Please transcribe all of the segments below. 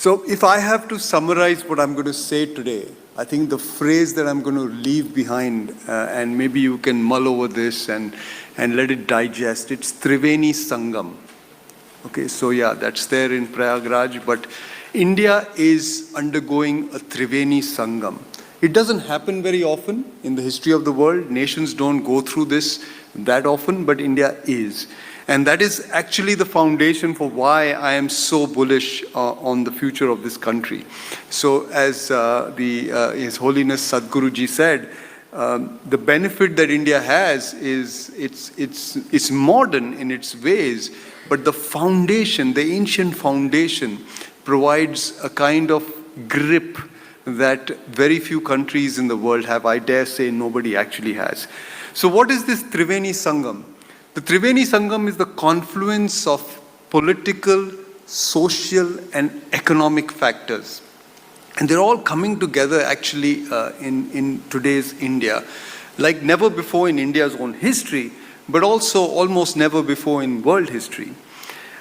So if I have to summarize what I'm going to say today, I think the phrase that I'm going to leave behind, and maybe you can mull over this and let it digest, it's Triveni Sangam. Okay, so yeah, that's there in Prayagraj, but India is undergoing a Triveni Sangam. It doesn't happen very often in the history of the world. Nations don't go through this that often, but India is. And that is actually the foundation for why I am so bullish on the future of this country. So as His Holiness Sadhguruji said, the benefit that India has is it's modern in its ways, but the foundation, the ancient foundation, provides a kind of grip that very few countries in the world have. I dare say nobody actually has. So what is this Triveni Sangam? The Triveni Sangam is the confluence of political, social, and economic factors. And they're all coming together actually in today's India, like never before in India's own history, but also almost never before in world history.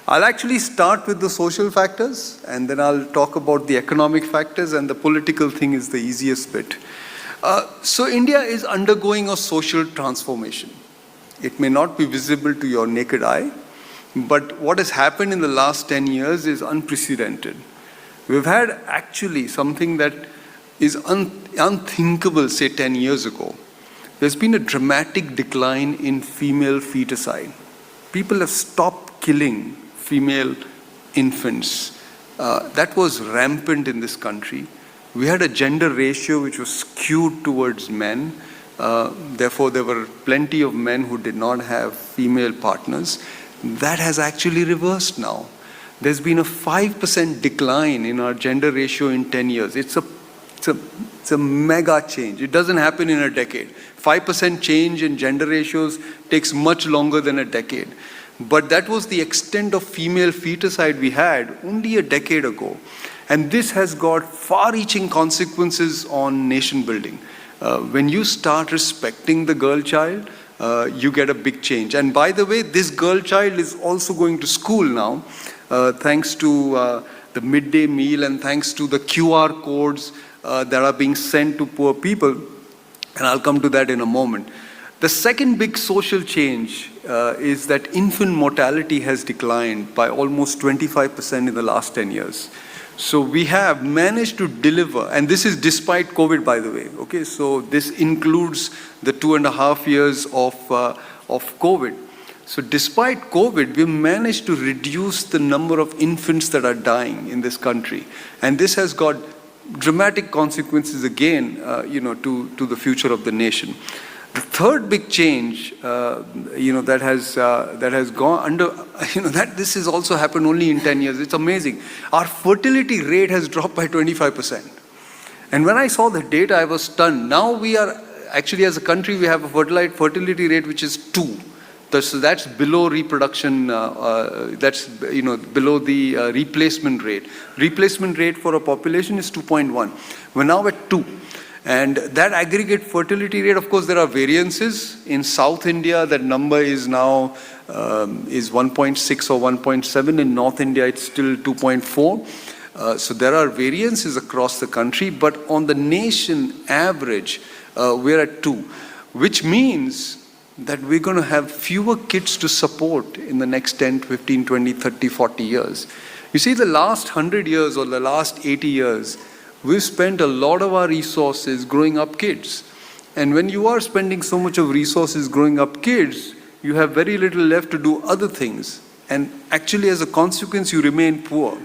I'll actually start with the social factors, and then I'll talk about the economic factors, and the political thing is the easiest bit. So India is undergoing a social transformation. It may not be visible to your naked eye, but what has happened in the last 10 years is unprecedented. We've had actually something that is unthinkable, say 10 years ago. There's been a dramatic decline in female feticide. People have stopped killing female infants. That was rampant in this country. We had a gender ratio which was skewed towards men. Therefore, there were plenty of men who did not have female partners. That has actually reversed now. There's been a 5% decline in our gender ratio in 10 years. It's a mega change. It doesn't happen in a decade. 5% change in gender ratios takes much longer than a decade. But that was the extent of female feticide we had only a decade ago. And this has got far-reaching consequences on nation building. When you start respecting the girl child, you get a big change. And by the way, this girl child is also going to school now, thanks to the midday meal and thanks to the QR codes that are being sent to poor people. And I'll come to that in a moment. The second big social change is that infant mortality has declined by almost 25% in the last 10 years. So we have managed to deliver, and this is despite COVID, by the way. Okay, so this includes the 2.5 years of COVID. So despite COVID, we managed to reduce the number of infants that are dying in this country, and this has got dramatic consequences again, to the future of the nation. The third big change, that has gone under, that this has also happened only in 10 years. It's amazing. Our fertility rate has dropped by 25%. And when I saw the data, I was stunned. Now we are, actually as a country, we have a fertility rate which is 2. So that's below reproduction, that's below the replacement rate. Replacement rate for a population is 2.1. We're now at 2. And that aggregate fertility rate, of course, there are variances. In South India, that number is now is 1.6 or 1.7. In North India, it's still 2.4. So there are variances across the country, but on the nation average, we're at 2, which means that we're going to have fewer kids to support in the next 10, 15, 20, 30, 40 years. You see, the last 100 years or the last 80 years, we've spent a lot of our resources growing up kids. And when you are spending so much of resources growing up kids, you have very little left to do other things. And actually, as a consequence, you remain poor.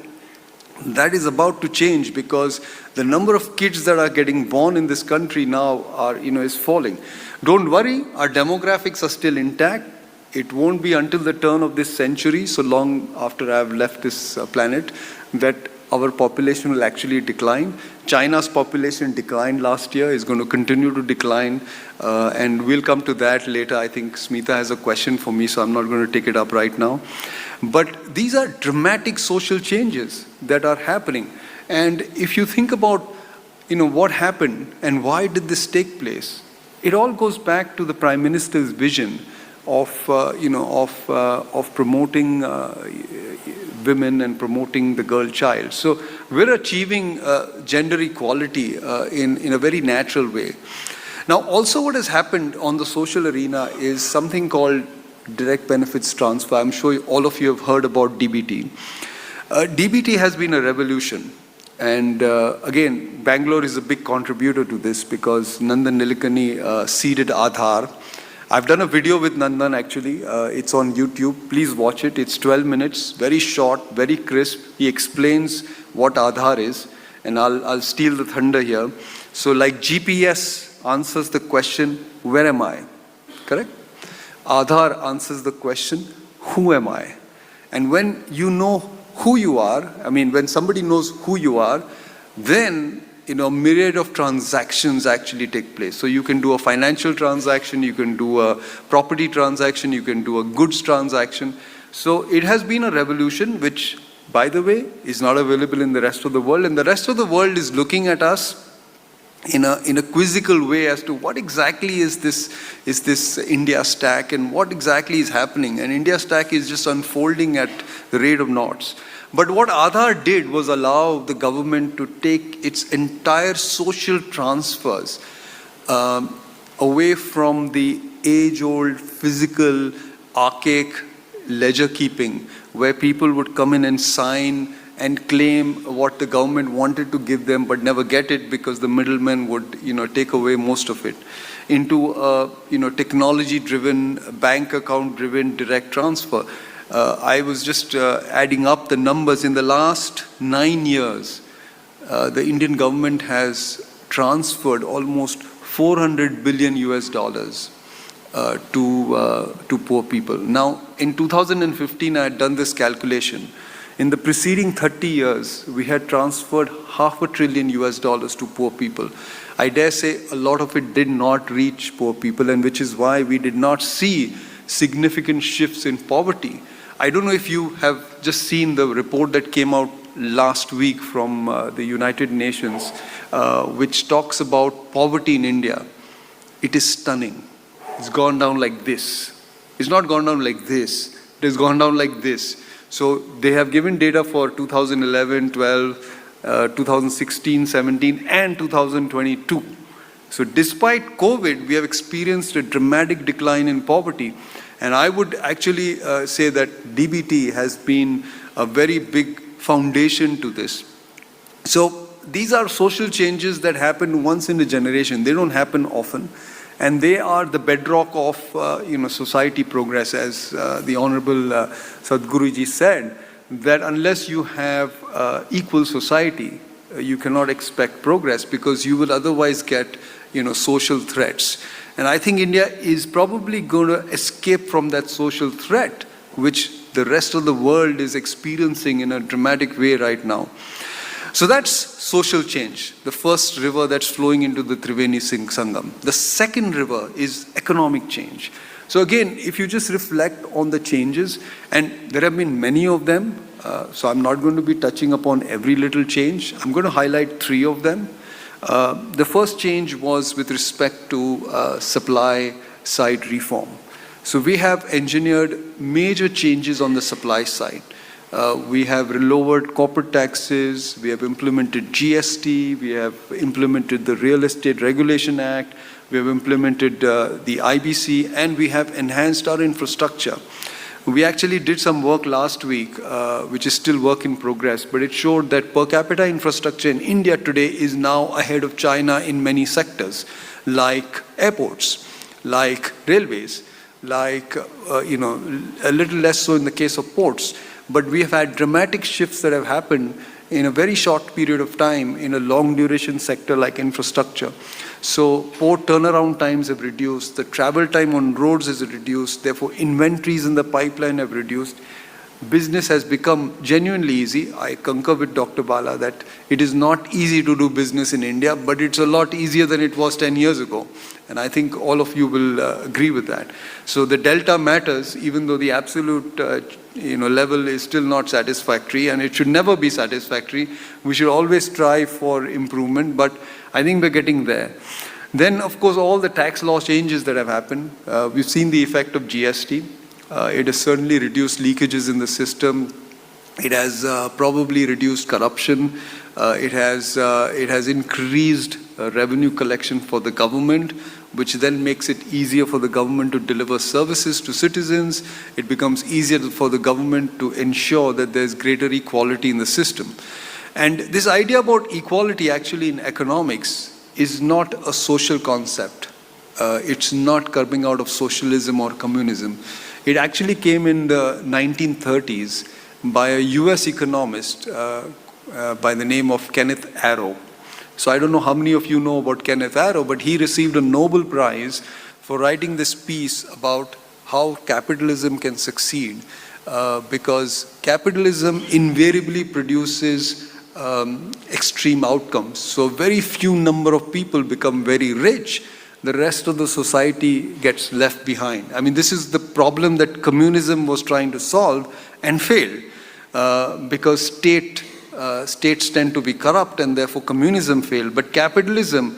That is about to change because the number of kids that are getting born in this country now is falling. Don't worry, our demographics are still intact. It won't be until the turn of this century, so long after I've left this planet, that our population will actually decline. China's population declined last year, is going to continue to decline, and we'll come to that later. I think Smita has a question for me, so I'm not going to take it up right now. But these are dramatic social changes that are happening. And if you think about, what happened and why did this take place, it all goes back to the Prime Minister's vision, of promoting women and promoting the girl child. So we're achieving gender equality in a very natural way. Now, also what has happened on the social arena is something called direct benefits transfer. I'm sure all of you have heard about DBT. DBT has been a revolution. And again, Bangalore is a big contributor to this because Nandan Nilikani seeded Aadhaar. I've done a video with Nandan actually. It's on YouTube. Please watch it. It's 12 minutes, very short, very crisp. He explains what Aadhaar is. And I'll steal the thunder here. So like GPS answers the question, where am I? Correct? Aadhaar answers the question, who am I? And when you know who you are, I mean, when somebody knows who you are, then a myriad of transactions actually take place. So you can do a financial transaction, you can do a property transaction, you can do a goods transaction. So it has been a revolution, which, by the way, is not available in the rest of the world. And the rest of the world is looking at us in a quizzical way as to what exactly is this India stack and what exactly is happening. And India stack is just unfolding at the rate of knots. But what Aadhaar did was allow the government to take its entire social transfers away from the age-old physical archaic ledger keeping, where people would come in and sign and claim what the government wanted to give them but never get it because the middlemen would take away most of it, into technology-driven, bank account-driven direct transfer. I was just adding up the numbers. In the last 9 years, the Indian government has transferred almost $400 billion to poor people. Now, in 2015, I had done this calculation. In the preceding 30 years, we had transferred $500 billion to poor people. I dare say a lot of it did not reach poor people, and which is why we did not see significant shifts in poverty. I don't know if you have just seen the report that came out last week from the United Nations, which talks about poverty in India. It is stunning. It's gone down like this. It's not gone down like this. It has gone down like this. So they have given data for 2011, 12, 2016, 17, and 2022. So despite COVID, we have experienced a dramatic decline in poverty. And I would actually say that DBT has been a very big foundation to this. So these are social changes that happen once in a generation. They don't happen often. And they are the bedrock of society progress, as the Honorable Sadhguruji said, that unless you have equal society, you cannot expect progress because you will otherwise get social threats. And I think India is probably going to escape from that social threat, which the rest of the world is experiencing in a dramatic way right now. So that's social change, the first river that's flowing into the Triveni Sangam. The second river is economic change. So again, if you just reflect on the changes, and there have been many of them, so I'm not going to be touching upon every little change. I'm going to highlight 3 of them. The first change was with respect to supply side reform. So we have engineered major changes on the supply side. We have lowered corporate taxes, we have implemented GST, we have implemented the Real Estate Regulation Act, we have implemented the IBC, and we have enhanced our infrastructure. We actually did some work last week, which is still work in progress, but it showed that per capita infrastructure in India today is now ahead of China in many sectors, like airports, like railways, like, a little less so in the case of ports. But we have had dramatic shifts that have happened in a very short period of time in a long duration sector like infrastructure. So port turnaround times have reduced, the travel time on roads is reduced, therefore inventories in the pipeline have reduced. Business has become genuinely easy. I concur with Dr. Bala that it is not easy to do business in India, but it's a lot easier than it was 10 years ago. And I think all of you will agree with that. So the delta matters, even though the absolute level is still not satisfactory, and it should never be satisfactory. We should always strive for improvement, but I think we're getting there. Then, of course, all the tax law changes that have happened. We've seen the effect of GST. It has certainly reduced leakages in the system. It has probably reduced corruption. It has increased revenue collection for the government, which then makes it easier for the government to deliver services to citizens. It becomes easier for the government to ensure that there's greater equality in the system. And this idea about equality actually in economics is not a social concept. It's not coming out of socialism or communism. It actually came in the 1930s by a US economist by the name of Kenneth Arrow. So I don't know how many of you know about Kenneth Arrow, but he received a Nobel Prize for writing this piece about how capitalism can succeed, because capitalism invariably produces extreme outcomes. So very few number of people become very rich. The rest of the society gets left behind. I mean, this is the problem that communism was trying to solve and failed, because states tend to be corrupt and therefore communism failed. But capitalism,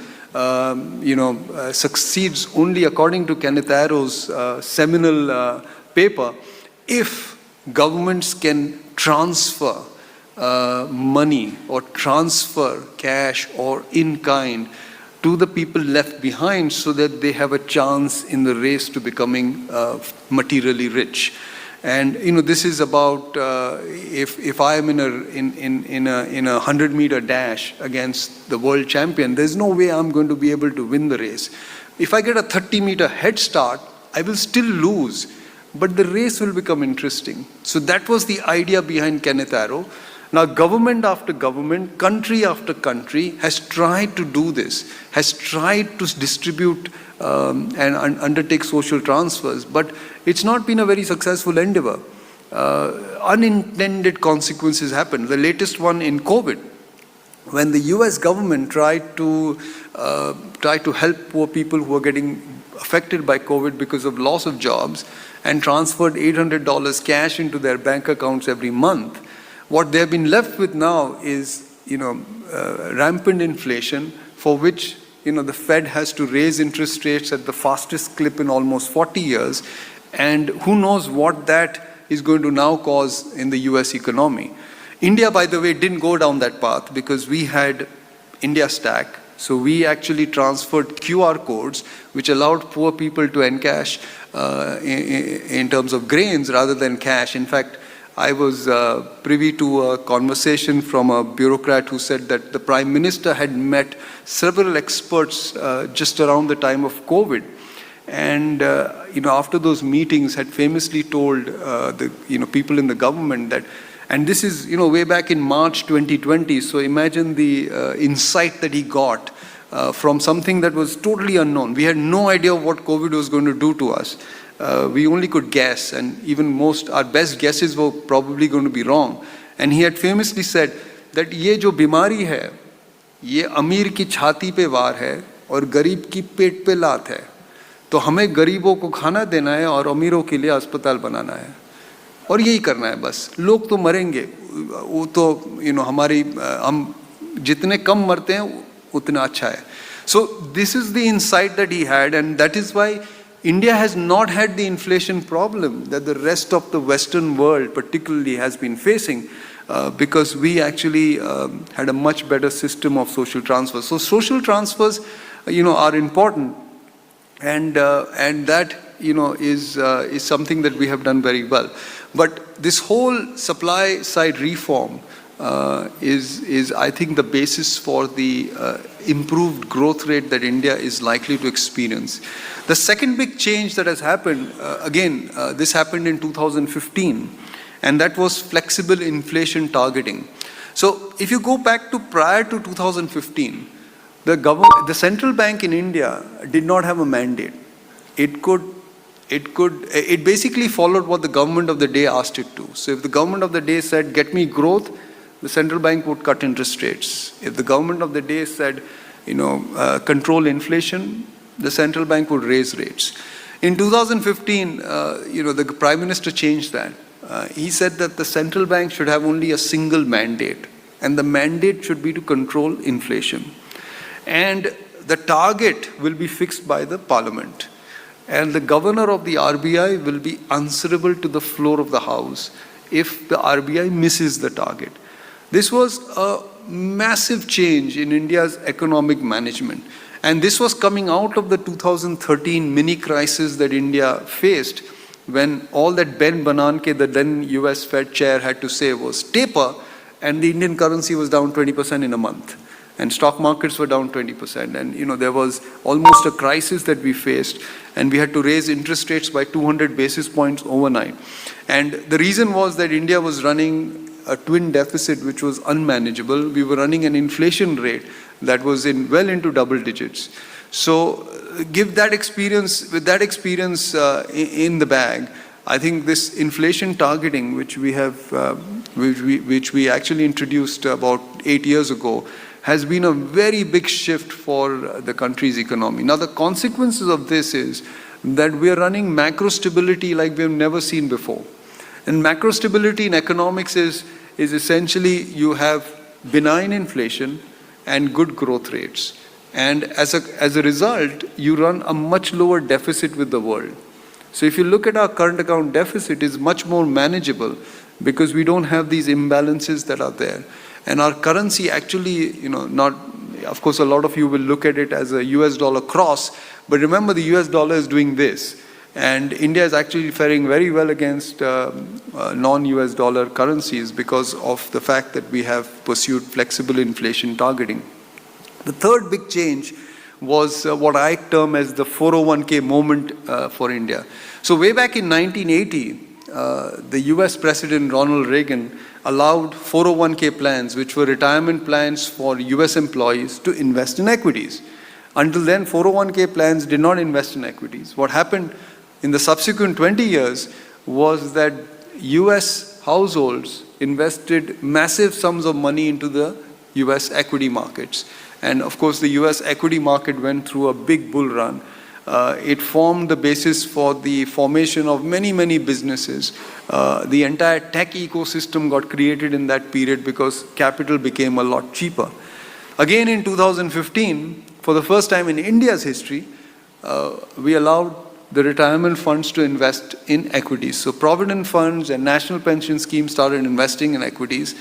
succeeds only, according to Kenneth Arrow's seminal paper, if governments can transfer money or transfer cash or in kind to the people left behind so that they have a chance in the race to becoming materially rich. And this is about if I am in a 100-meter dash against the world champion, there's no way I'm going to be able to win the race. If I get a 30-meter head start, I will still lose, but the race will become interesting. So that was the idea behind Kenneth Arrow. Now, government after government, country after country has tried to do this, has tried to distribute and undertake social transfers, but it's not been a very successful endeavor. Unintended consequences happen. The latest one in COVID, when the US government tried to help poor people who were getting affected by COVID because of loss of jobs and transferred $800 cash into their bank accounts every month. What they've been left with now is, rampant inflation, for which, the Fed has to raise interest rates at the fastest clip in almost 40 years. And who knows what that is going to now cause in the US economy. India, by the way, didn't go down that path because we had India Stack. So we actually transferred QR codes, which allowed poor people to encash in terms of grains rather than cash. In fact, I was privy to a conversation from a bureaucrat who said that the Prime Minister had met several experts just around the time of COVID. And, after those meetings had famously told the people in the government that, and this is, way back in March 2020, so imagine the insight that he got from something that was totally unknown. We had no idea what COVID was going to do to us. We only could guess, and even our best guesses were probably going to be wrong. And he had famously said that ये जो बीमारी है, ये अमीर की छाती पे वार है और गरीब की पेट पे लात है. तो हमें गरीबों को खाना देना है और अमीरों के लिए अस्पताल बनाना है. और यही करना है बस. लोग तो मरेंगे, वो तो हम जितने कम मरते हैं उतना अच्छा है. So this is the insight that he had, and that is why India has not had the inflation problem that the rest of the Western world particularly has been facing, because we actually had a much better system of social transfers. So social transfers, are important, and that is something that we have done very well. But this whole supply side reform is I think the basis for the improved growth rate that India is likely to experience. The second big change that has happened, this happened in 2015, and that was flexible inflation targeting. So if you go back to prior to 2015, the central bank in India did not have a mandate. It basically followed what the government of the day asked it to. So if the government of the day said, get me growth, the central bank would cut interest rates. If the government of the day said, control inflation, the central bank would raise rates. In 2015, the Prime Minister changed that. He said that the central bank should have only a single mandate, and the mandate should be to control inflation. And the target will be fixed by the parliament. And the governor of the RBI will be answerable to the floor of the house if the RBI misses the target. This was a massive change in India's economic management. And this was coming out of the 2013 mini crisis that India faced, when all that Ben Bernanke, the then US Fed chair, had to say was taper, and the Indian currency was down 20% in a month. And stock markets were down 20%. And there was almost a crisis that we faced, and we had to raise interest rates by 200 basis points overnight. And the reason was that India was running a twin deficit which was unmanageable. We were running an inflation rate that was well into double digits. So with that experience in the bag, I think this inflation targeting, which we have, which we actually introduced about 8 years ago, has been a very big shift for the country's economy. Now, the consequences of this is that we are running macro stability like we have never seen before. And macro stability in economics is essentially you have benign inflation and good growth rates. And as a result, you run a much lower deficit with the world. So if you look at our current account deficit, it's much more manageable because we don't have these imbalances that are there. And our currency actually, of course, a lot of you will look at it as a US dollar cross, but remember the US dollar is doing this. And India is actually faring very well against non-US dollar currencies because of the fact that we have pursued flexible inflation targeting. The third big change was what I term as the 401k moment for India. So way back in 1980, the US President Ronald Reagan allowed 401k plans, which were retirement plans for US employees, to invest in equities. Until then, 401k plans did not invest in equities. What happened in the subsequent 20 years was that US households invested massive sums of money into the US equity markets. And of course, the US equity market went through a big bull run. It formed the basis for the formation of many, many businesses. The entire tech ecosystem got created in that period because capital became a lot cheaper. Again, in 2015, for the first time in India's history, we allowed the retirement funds to invest in equities. So provident funds and national pension schemes started investing in equities.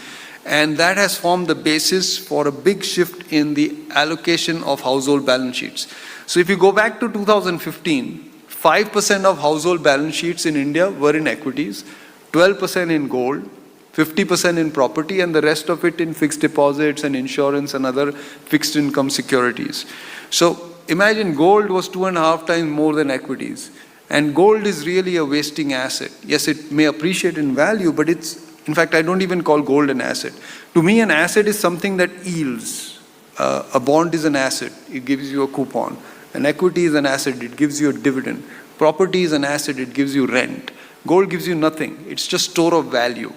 And that has formed the basis for a big shift in the allocation of household balance sheets. So if you go back to 2015, 5% of household balance sheets in India were in equities, 12% in gold, 50% in property, and the rest of it in fixed deposits and insurance and other fixed income securities. So imagine gold was 2.5 times more than equities. And gold is really a wasting asset. Yes, it may appreciate in value, but in fact, I don't even call gold an asset. To me, an asset is something that yields. A bond is an asset. It gives you a coupon. An equity is an asset. It gives you a dividend. Property is an asset. It gives you rent. Gold gives you nothing. It's just store of value.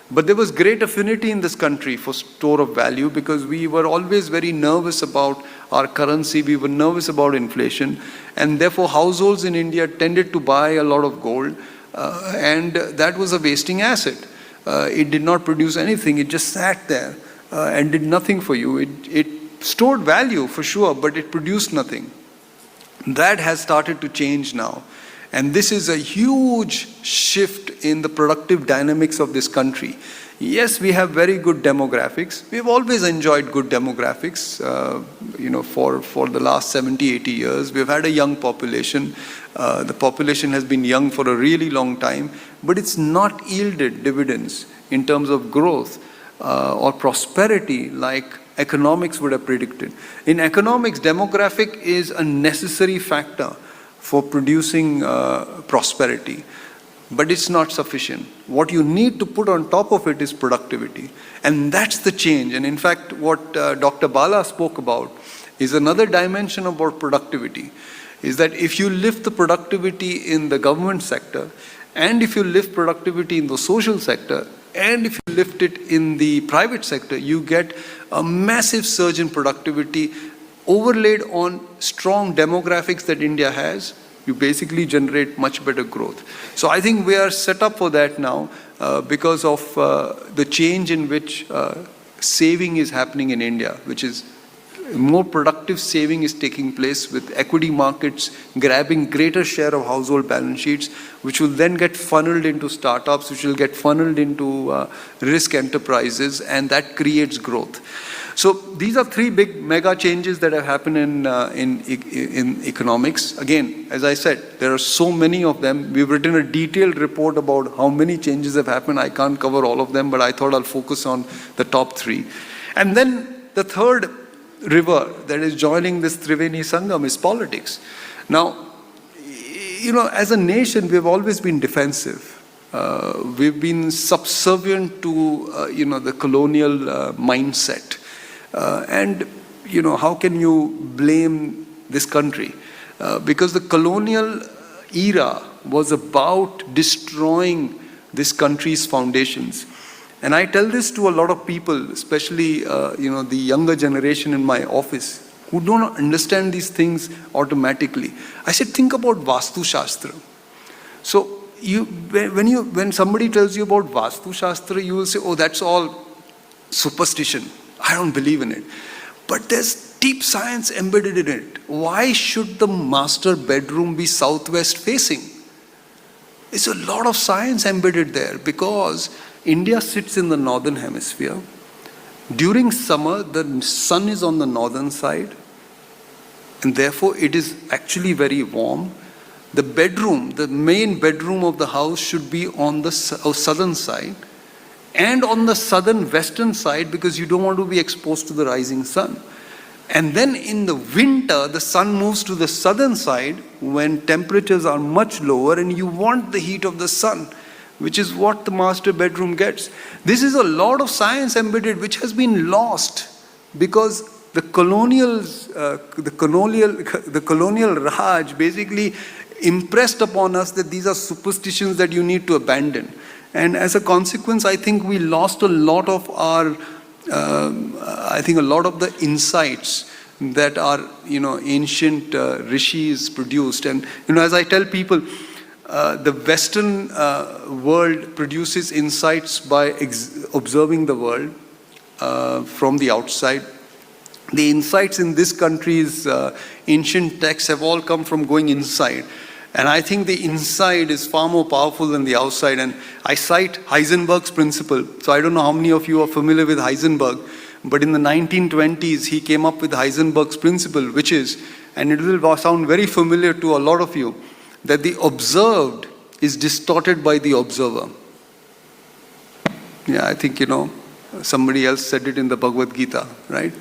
But there was great affinity in this country for store of value because we were always very nervous about our currency. We were nervous about inflation. And therefore, households in India tended to buy a lot of gold. And that was a wasting asset. It did not produce anything. It just sat there and did nothing for you. It stored value for sure, but it produced nothing. That has started to change now. And this is a huge shift in the productive dynamics of this country. Yes, we have very good demographics. We've always enjoyed good demographics, for the last 70, 80 years. We've had a young population. The population has been young for a really long time, but it's not yielded dividends in terms of growth or prosperity like economics would have predicted. In economics, demographic is a necessary factor for producing prosperity, but it's not sufficient. What you need to put on top of it is productivity. And that's the change. And in fact, what Dr. Bala spoke about is another dimension about productivity, is that if you lift the productivity in the government sector, and if you lift productivity in the social sector, and if you lift it in the private sector, you get a massive surge in productivity overlaid on strong demographics that India has. You basically generate much better growth. So I think we are set up for that now because of the change in which saving is happening in India, which is more productive saving is taking place, with equity markets grabbing greater share of household balance sheets, which will then get funneled into startups, which will get funneled into risk enterprises, and that creates growth. So these are three big mega changes that have happened in economics. Again, as I said, there are so many of them. We've written a detailed report about how many changes have happened. I can't cover all of them, but I thought I'll focus on the top three. And then the third river that is joining this Triveni Sangam is politics. Now, as a nation, we've always been defensive. We've been subservient to, the colonial mindset. And how can you blame this country? Because the colonial era was about destroying this country's foundations. And I tell this to a lot of people, especially the younger generation in my office, who don't understand these things automatically. I said, think about Vastu Shastra. So when somebody tells you about Vastu Shastra, you will say, oh, that's all superstition. I don't believe in it. But there's deep science embedded in it. Why should the master bedroom be southwest facing? There's a lot of science embedded there, because India sits in the northern hemisphere. During summer, the sun is on the northern side, and therefore it is actually very warm. The bedroom, the main bedroom of the house, should be on the southern side, and on the southern western side, because you don't want to be exposed to the rising sun. And then in the winter, the sun moves to the southern side when temperatures are much lower, and you want the heat of the sun, which is what the master bedroom gets. This is a lot of science embedded, which has been lost because the colonial Raj basically impressed upon us that these are superstitions that you need to abandon. And as a consequence, I think we lost a lot of our, a lot of the insights that our, ancient rishis produced. And, as I tell people, the Western world produces insights by observing the world from the outside. The insights in this country's ancient texts have all come from going inside. And I think the inside is far more powerful than the outside. And I cite Heisenberg's principle. So I don't know how many of you are familiar with Heisenberg, but in the 1920s, he came up with Heisenberg's principle, which is, and it will sound very familiar to a lot of you, that the observed is distorted by the observer. Yeah, I think, somebody else said it in the Bhagavad Gita, right?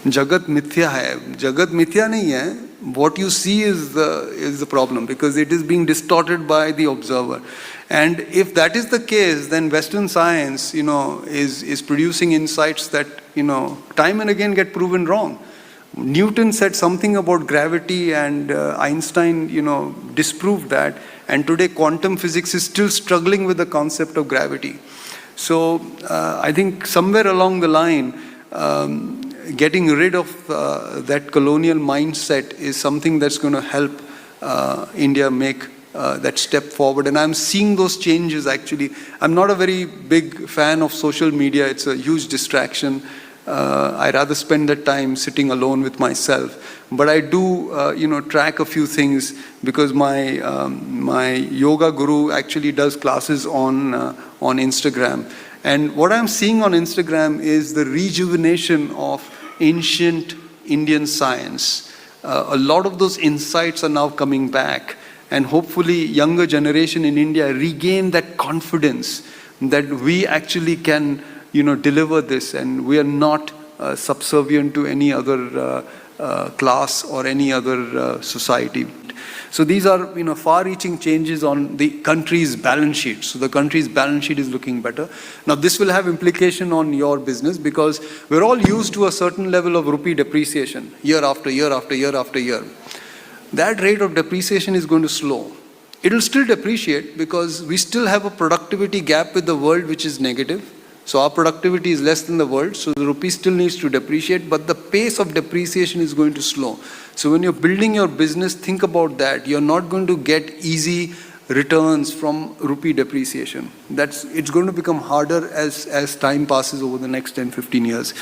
Jagat mithya hai. Jagat mithya nahi hai. What you see is the problem, because it is being distorted by the observer. And if that is the case, then Western science, is producing insights that, time and again get proven wrong. Newton said something about gravity, and Einstein, disproved that. And today quantum physics is still struggling with the concept of gravity. So I think somewhere along the line, getting rid of that colonial mindset is something that's going to help India make that step forward. And I'm seeing those changes actually. I'm not a very big fan of social media. It's a huge distraction. I rather spend that time sitting alone with myself. But I do, track a few things, because my yoga guru actually does classes on Instagram. And what I'm seeing on Instagram is the rejuvenation of ancient Indian science. A lot of those insights are now coming back, and hopefully younger generation in India regain that confidence that we actually can, deliver this, and we are not subservient to any other class or any other society. So these are, far-reaching changes on the country's balance sheet. So the country's balance sheet is looking better. Now this will have implication on your business, because we're all used to a certain level of rupee depreciation year after year after year after year. That rate of depreciation is going to slow. It will still depreciate because we still have a productivity gap with the world which is negative. So our productivity is less than the world, so the rupee still needs to depreciate, but the pace of depreciation is going to slow. So when you're building your business, think about that. You're not going to get easy returns from rupee depreciation. It's going to become harder as time passes over the next 10, 15 years.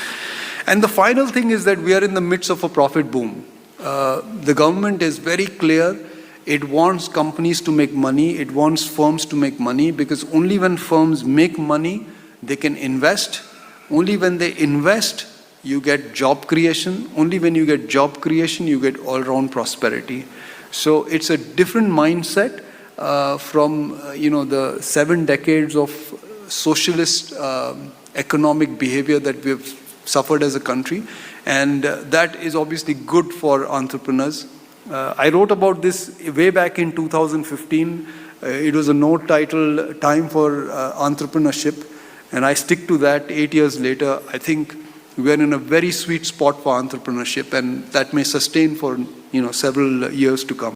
And the final thing is that we are in the midst of a profit boom. The government is very clear. It wants companies to make money. It wants firms to make money, because only when firms make money, they can invest. Only when they invest, you get job creation. Only when you get job creation, you get all-round prosperity. So it's a different mindset from the 7 decades of socialist economic behavior that we've suffered as a country, and that is obviously good for entrepreneurs. I wrote about this way back in 2015. It was a note titled "Time for Entrepreneurship," and I stick to that. 8 years later, I think we are in a very sweet spot for entrepreneurship, and that may sustain for several years to come.